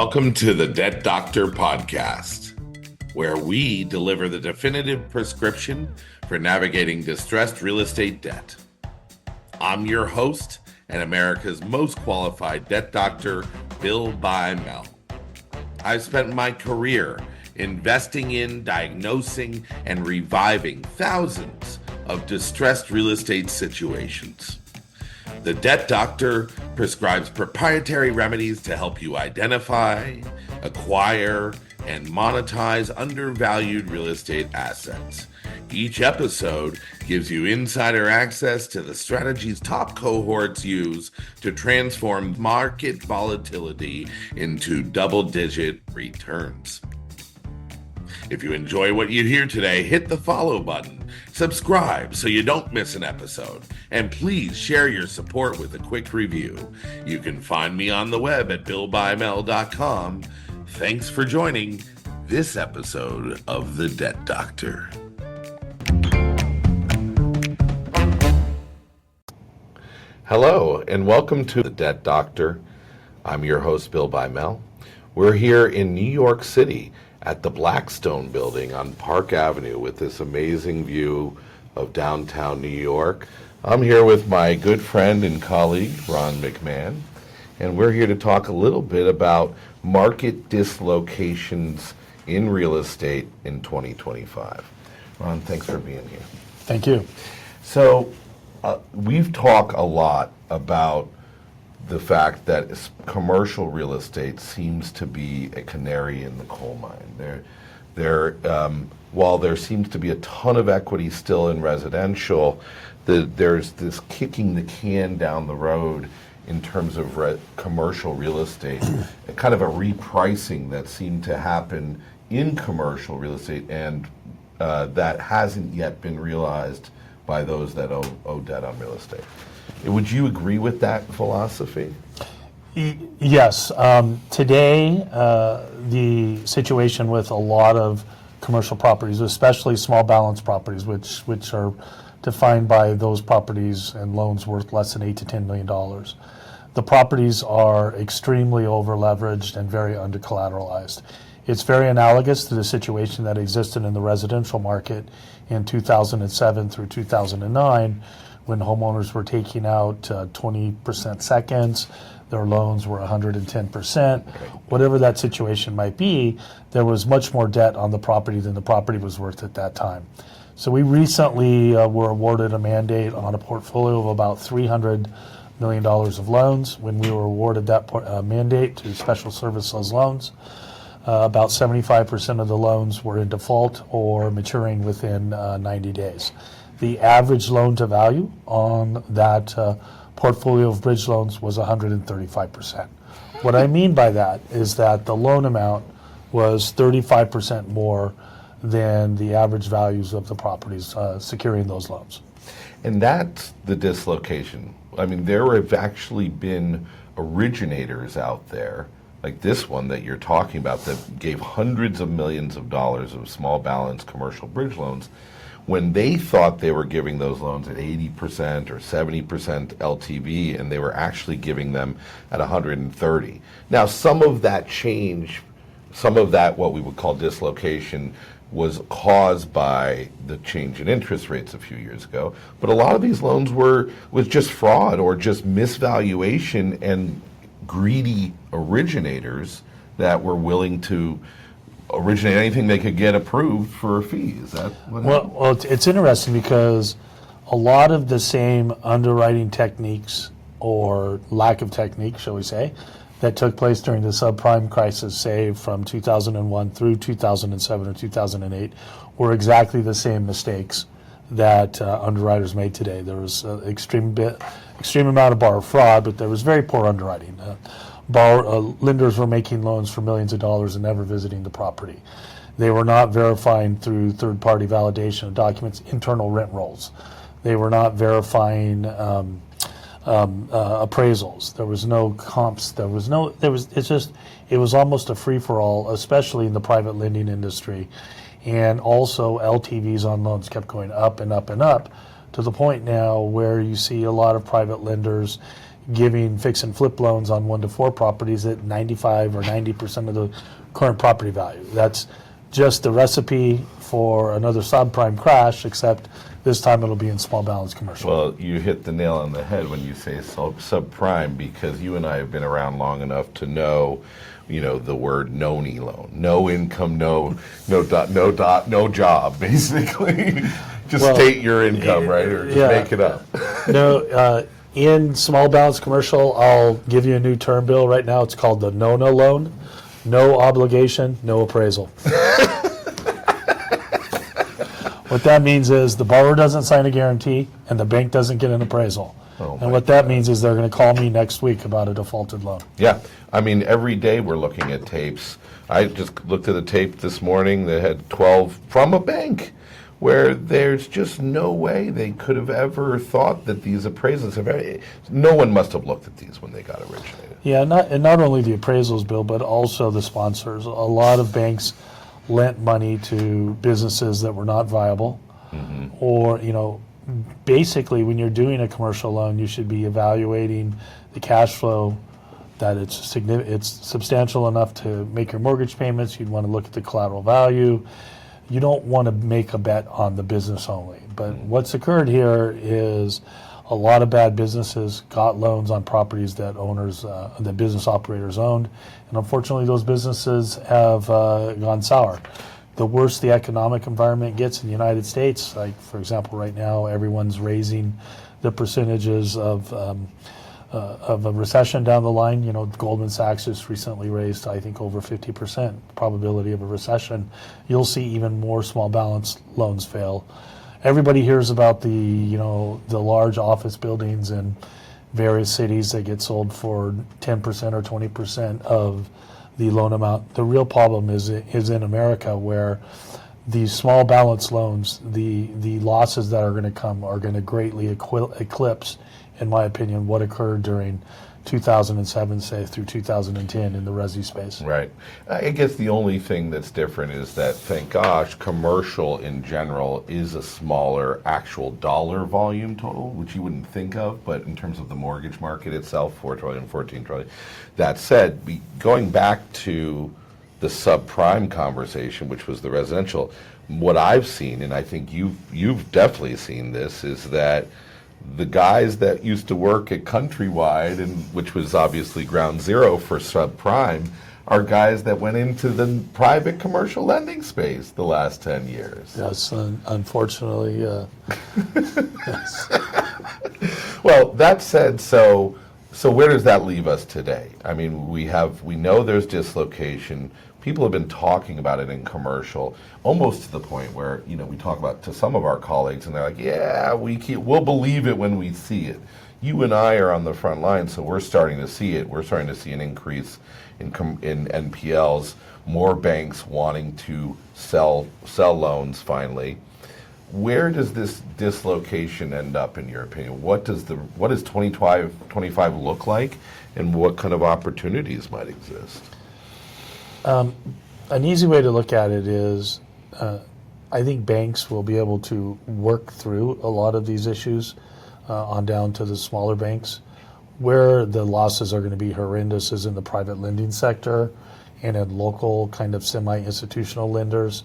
Welcome to the Debt Doctor podcast, where we deliver the definitive prescription for navigating distressed real estate debt. I'm your host and America's most qualified debt doctor, Bymel. I've spent my career investing in, diagnosing, and reviving thousands of distressed real estate situations. The Debt Doctor prescribes proprietary remedies to help you identify, acquire, and monetize undervalued real estate assets. Each episode gives you insider access to the strategies top cohorts use to transform market volatility into double-digit returns. If you enjoy what you hear today, hit the follow button, subscribe so you don't miss an episode, and please share your support with a quick review. You can find me on the web at billbymel.com. Thanks for joining this episode of The Debt Doctor. Hello, and welcome to The Debt Doctor. I'm your host, Bill Bymel. We're here in New York City at the Blackstone Building on Park Avenue with this amazing view of downtown New York. I'm here with my good friend and colleague, Ron McMahan, and we're here to talk a little bit about market dislocations in real estate in 2025. Ron, thanks for being here. Thank you. So we've talked a lot about the fact that commercial real estate seems to be a canary in the coal mine. While there seems to be a ton of equity still in residential, there's this kicking the can down the road in terms of commercial real estate, kind of a repricing that seemed to happen in commercial real estate, and that hasn't yet been realized by those that owe debt on real estate. Would you agree with that philosophy? Yes. Today, the situation with a lot of commercial properties, especially small balance properties, which are defined by those properties and loans worth less than $8 to $10 million. The properties are extremely over-leveraged and very under-collateralized. It's very analogous to the situation that existed in the residential market in 2007 through 2009, when homeowners were taking out 20% seconds, their loans were 110%. Whatever that situation might be, there was much more debt on the property than the property was worth at that time. So we recently were awarded a mandate on a portfolio of about $300 million of loans. When we were awarded that mandate to special service those loans, about 75% of the loans were in default or maturing within 90 days. The average loan to value on that portfolio of bridge loans was 135%. What I mean by that is that the loan amount was 35% more than the average values of the properties securing those loans. And that's the dislocation. I mean, there have actually been originators out there, like this one that you're talking about, that gave hundreds of millions of dollars of small balance commercial bridge loans when they thought they were giving those loans at 80% or 70% LTV, and they were actually giving them at 130. Now, some of that change, some of that what we would call dislocation, was caused by the change in interest rates a few years ago. But a lot of these loans was just fraud or just misvaluation and greedy originators that were willing to originate anything they could get approved for a fee. Is that what happened? Well, it's interesting because a lot of the same underwriting techniques, or lack of technique, shall we say, that took place during the subprime crisis, say from 2001 through 2007 or 2008, were exactly the same mistakes that underwriters made today. There was extreme amount of borrower fraud, but there was very poor underwriting. Lenders were making loans for millions of dollars and never visiting the property. They were not verifying through third-party validation of documents internal rent rolls. They were not verifying appraisals. There was no comps. It was almost a free-for-all, especially in the private lending industry. And also LTVs on loans kept going up and up and up, to the point now where you see a lot of private lenders giving fix and flip loans on 1 to 4 properties at 95 or 90% of the current property value. That's just the recipe for another subprime crash, except this time it'll be in small balance commercial. Well, you hit the nail on the head when you say subprime, because you and I have been around long enough to know, the word NONA loan, no income, no job, basically. Just state your income, right, or just make it up. No, in small balance commercial, I'll give you a new term, Bill. Right now, it's called the NONA loan. No obligation, no appraisal. What that means is the borrower doesn't sign a guarantee and the bank doesn't get an appraisal. And what that means is they're going to call me next week about a defaulted loan. Yeah. I mean, every day we're looking at tapes. I just looked at a tape this morning that had 12 from a bank, where there's just no way they could have ever thought that these appraisals no one must have looked at these when they got originated. Yeah, not only the appraisals, Bill, but also the sponsors. A lot of banks lent money to businesses that were not viable, or, basically when you're doing a commercial loan, you should be evaluating the cash flow, that it's substantial enough to make your mortgage payments. You'd want to look at the collateral value. You don't want to make a bet on the business only. But what's occurred here is a lot of bad businesses got loans on properties that the business operators owned, and unfortunately those businesses have gone sour. The worse the economic environment gets in the United States, like for example right now everyone's raising the percentages of a recession down the line. Goldman Sachs just recently raised, I think, over 50% probability of a recession. You'll see even more small balance loans fail. Everybody hears about the large office buildings in various cities that get sold for 10% or 20% of the loan amount. The real problem is in America, where these small balance loans, the losses that are going to come are going to greatly eclipse, in my opinion, what occurred during 2007, say, through 2010 in the resi space. Right. I guess the only thing that's different is that, thank gosh, commercial in general is a smaller actual dollar volume total, which you wouldn't think of, but in terms of the mortgage market itself, $4 trillion, $14 trillion. That said, going back to the subprime conversation, which was the residential, what I've seen, and I think you've definitely seen this, is that the guys that used to work at Countrywide, and which was obviously ground zero for subprime, are guys that went into the private commercial lending space the last 10 years. Yes, unfortunately. Yes. Well, that said, so where does that leave us today? I mean, we know there's dislocation. People have been talking about it in commercial, almost to the point where, we talk about to some of our colleagues and they're like, yeah, we'll believe it when we see it. You and I are on the front line, so we're starting to see it. We're starting to see an increase in NPLs, more banks wanting to sell loans finally. Where does this dislocation end up, in your opinion? What does 2025 look like, and what kind of opportunities might exist? An easy way to look at it is, I think banks will be able to work through a lot of these issues on down to the smaller banks. Where the losses are going to be horrendous is in the private lending sector and in local kind of semi-institutional lenders.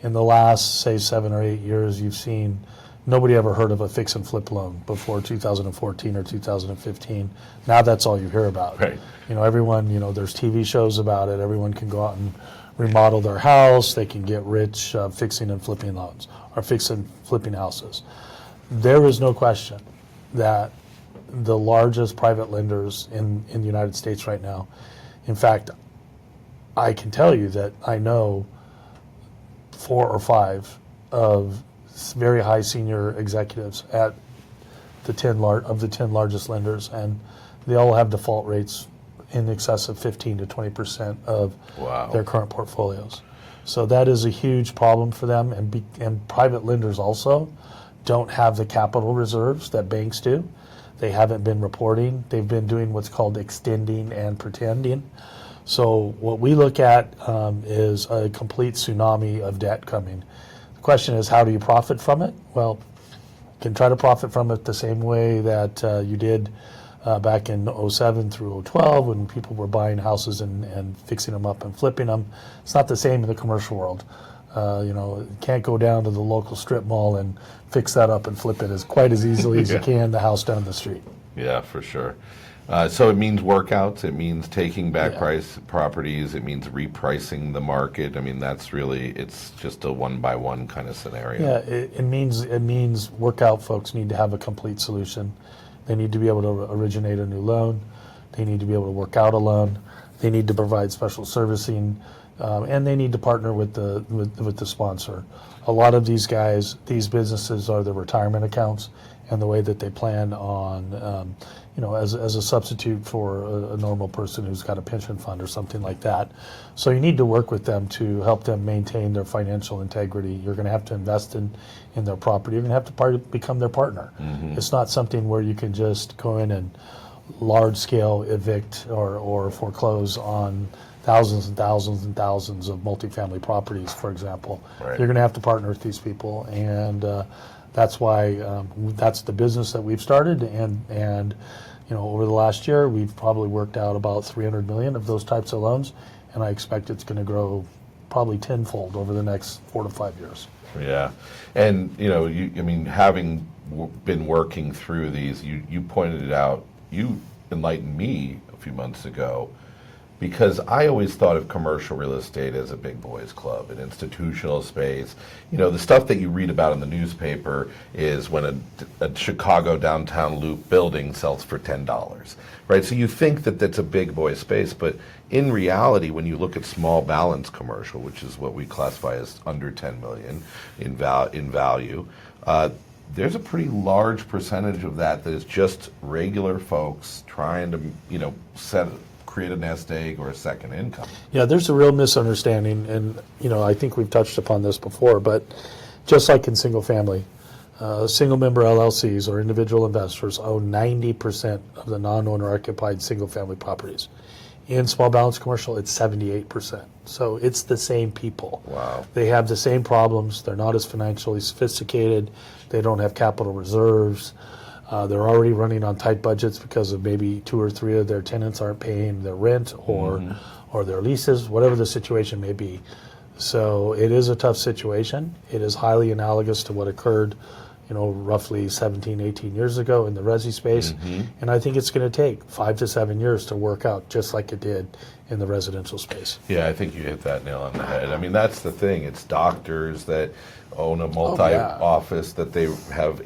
In the last, say, 7 or 8 years, you've seen nobody ever heard of a fix and flip loan before 2014 or 2015. Now that's all you hear about. Right. Everyone, there's TV shows about it. Everyone can go out and remodel their house. They can get rich fixing and flipping loans or fixing and flipping houses. There is no question that the largest private lenders in the United States right now, in fact, I can tell you that I know 4 or 5 of very high senior executives at the 10 largest lenders, and they all have default rates in excess of 15 to 20% of their current portfolios. So that is a huge problem for them, and private lenders also don't have the capital reserves that banks do. They haven't been reporting. They've been doing what's called extending and pretending. So what we look at is a complete tsunami of debt coming. The question is, how do you profit from it? Well, you can try to profit from it the same way that you did back in '07 through '12 when people were buying houses and fixing them up and flipping them. It's not the same in the commercial world. You can't go down to the local strip mall and fix that up and flip it as quite as easily as you can the house down the street. Yeah, for sure. So it means workouts, it means taking back price properties, it means repricing the market. I mean, that's really, it's just a one-by-one kind of scenario. Yeah, it means workout folks need to have a complete solution. They need to be able to originate a new loan. They need to be able to work out a loan. They need to provide special servicing, and they need to partner with the sponsor. A lot of these guys, these businesses are the retirement accounts, and the way that they plan on, as a substitute for a normal person who's got a pension fund or something like that. So you need to work with them to help them maintain their financial integrity. You're going to have to invest in their property. You're going to have to become their partner. Mm-hmm. It's not something where you can just go in and large-scale evict or foreclose on thousands and thousands and thousands of multifamily properties, for example. Right. You're going to have to partner with these people, and that's why that's the business that we've started. And over the last year, we've probably worked out about 300 million of those types of loans, and I expect it's going to grow probably tenfold over the next 4 to 5 years. Yeah, and having been working through these, you pointed it out. You enlightened me a few months ago, because I always thought of commercial real estate as a big boys club, an institutional space. The stuff that you read about in the newspaper is when a Chicago downtown loop building sells for $10, right? So you think that that's a big boy space, but in reality, when you look at small balance commercial, which is what we classify as under 10 million in value, there's a pretty large percentage of that is just regular folks trying to, create a nest egg or a second income. Yeah, there's a real misunderstanding, and I think we've touched upon this before, but just like in single family, single member LLCs or individual investors own 90% of the non-owner occupied single family properties. In small balance commercial, it's 78%. So it's the same people. Wow. They have the same problems. They're not as financially sophisticated. They don't have capital reserves. They're already running on tight budgets because of maybe 2 or 3 of their tenants aren't paying their rent or their leases, whatever the situation may be. So it is a tough situation. It is highly analogous to what occurred, roughly 17, 18 years ago in the resi space. Mm-hmm. And I think it's going to take 5 to 7 years to work out just like it did in the residential space. Yeah, I think you hit that nail on the head. I mean, that's the thing. It's doctors that own a multi-office that they have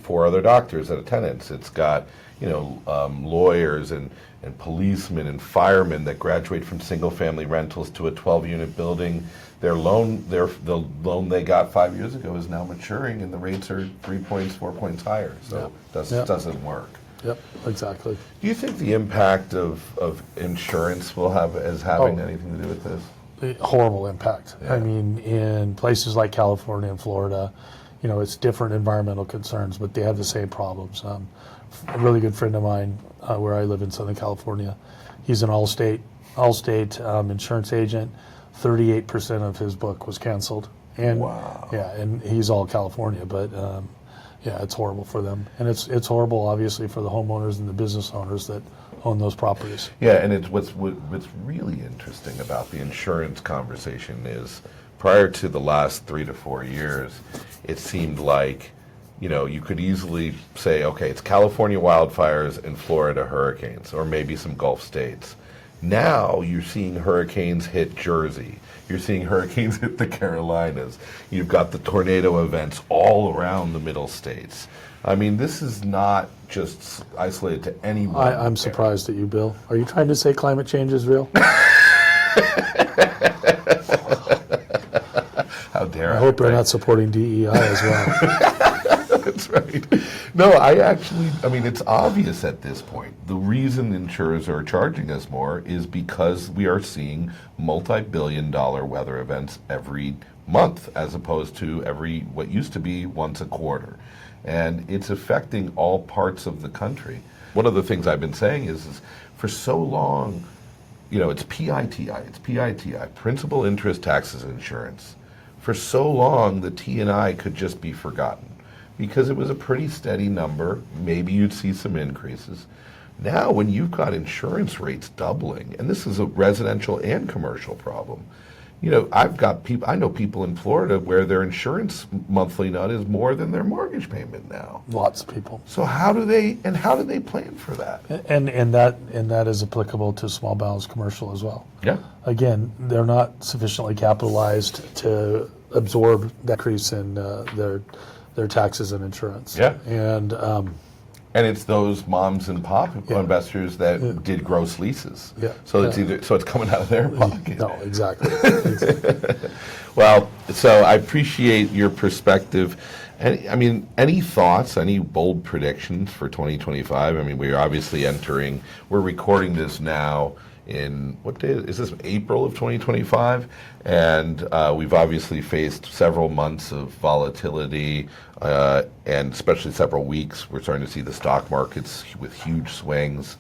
4 other doctors that are tenants. It's got, lawyers and policemen and firemen that graduate from single-family rentals to a 12-unit building. The loan they got 5 years ago is now maturing, and the rates are 3 points, 4 points higher. So it doesn't work. Yep, exactly. Do you think the impact of insurance will having anything to do with this? Horrible impact. Yeah. I mean, in places like California and Florida, it's different environmental concerns, but they have the same problems. A really good friend of mine, where I live in Southern California, he's an Allstate insurance agent. 38% of his book was canceled. And wow. Yeah, and he's all California, but it's horrible for them, and it's horrible obviously for the homeowners and the business owners that own those properties. Yeah, and it's what's really interesting about the insurance conversation is prior to the last 3 to 4 years, it seemed like you could easily say, okay, it's California wildfires and Florida hurricanes, or maybe some Gulf states. Now you're seeing hurricanes hit Jersey. You're seeing hurricanes hit the Carolinas. You've got the tornado events all around the middle states. I mean, this is not just isolated to any one. I'm surprised at you, Bill. Are you trying to say climate change is real? How dare I? I hope you're not supporting DEI as well. That's right. No, I mean, it's obvious at this point. The reason insurers are charging us more is because we are seeing multi-billion-dollar weather events every month, as opposed to what used to be once a quarter. And it's affecting all parts of the country. One of the things I've been saying is for so long, it's PITI, principal, interest, taxes, and insurance. For so long, the T&I could just be forgotten, because it was a pretty steady number. Maybe you'd see some increases. Now, when you've got insurance rates doubling, and this is a residential and commercial problem, I know people in Florida where their insurance monthly nut is more than their mortgage payment now. Lots of people. So how do they plan for that? And that is applicable to small balance commercial as well. Yeah. Again, they're not sufficiently capitalized to absorb that increase in their taxes and insurance. Yeah. And it's those moms and pop investors that did gross leases. Yeah. So it's coming out of their pocket. No, exactly. Well, so I appreciate your perspective. Any thoughts, any bold predictions for 2025? We're recording this now in, what day is this, April of 2025? And we've obviously faced several months of volatility, and especially several weeks. We're starting to see the stock markets with huge swings.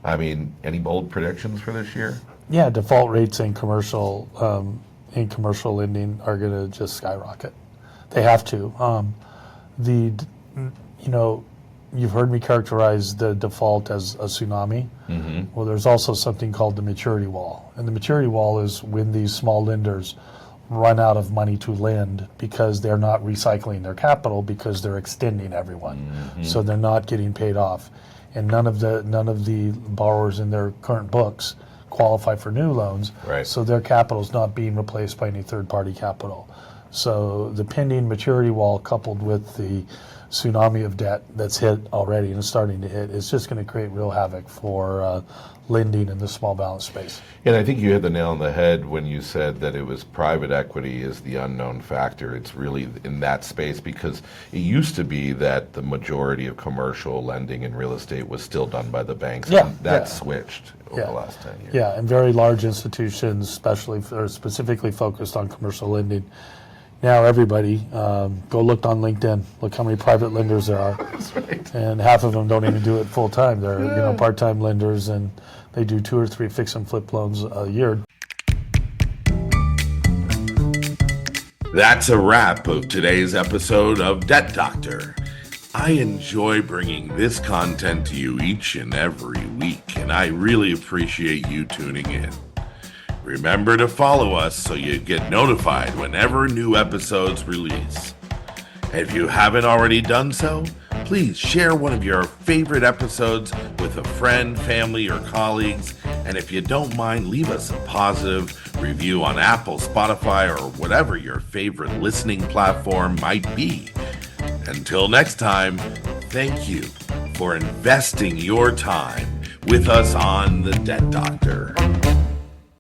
Any bold predictions for this year? Yeah, default rates in commercial lending are going to just skyrocket. They have to. You've heard me characterize the default as a tsunami. Mm-hmm. Well, there's also something called the maturity wall. And the maturity wall is when these small lenders run out of money to lend because they're not recycling their capital because they're extending everyone. Mm-hmm. So they're not getting paid off. And none of the borrowers in their current books qualify for new loans. Right. So their capital is not being replaced by any third-party capital. So the pending maturity wall coupled with the tsunami of debt that's hit already and is starting to hit is just going to create real havoc for lending in the small balance space. And I think you hit the nail on the head when you said that it was private equity is the unknown factor. It's really in that space because it used to be that the majority of commercial lending in real estate was still done by the banks. Yeah, and that switched over the last 10 years. Yeah, and very large institutions, specifically focused on commercial lending. Now everybody, go look on LinkedIn. Look how many private lenders there are. That's right. And half of them don't even do it full time. They're part-time lenders, and they do 2 or 3 fix and flip loans a year. That's a wrap of today's episode of Debt Doctor. I enjoy bringing this content to you each and every week, and I really appreciate you tuning in. Remember to follow us so you get notified whenever new episodes release. And if you haven't already done so, please share one of your favorite episodes with a friend, family, or colleagues. And if you don't mind, leave us a positive review on Apple, Spotify, or whatever your favorite listening platform might be. Until next time, thank you for investing your time with us on The Debt Doctor.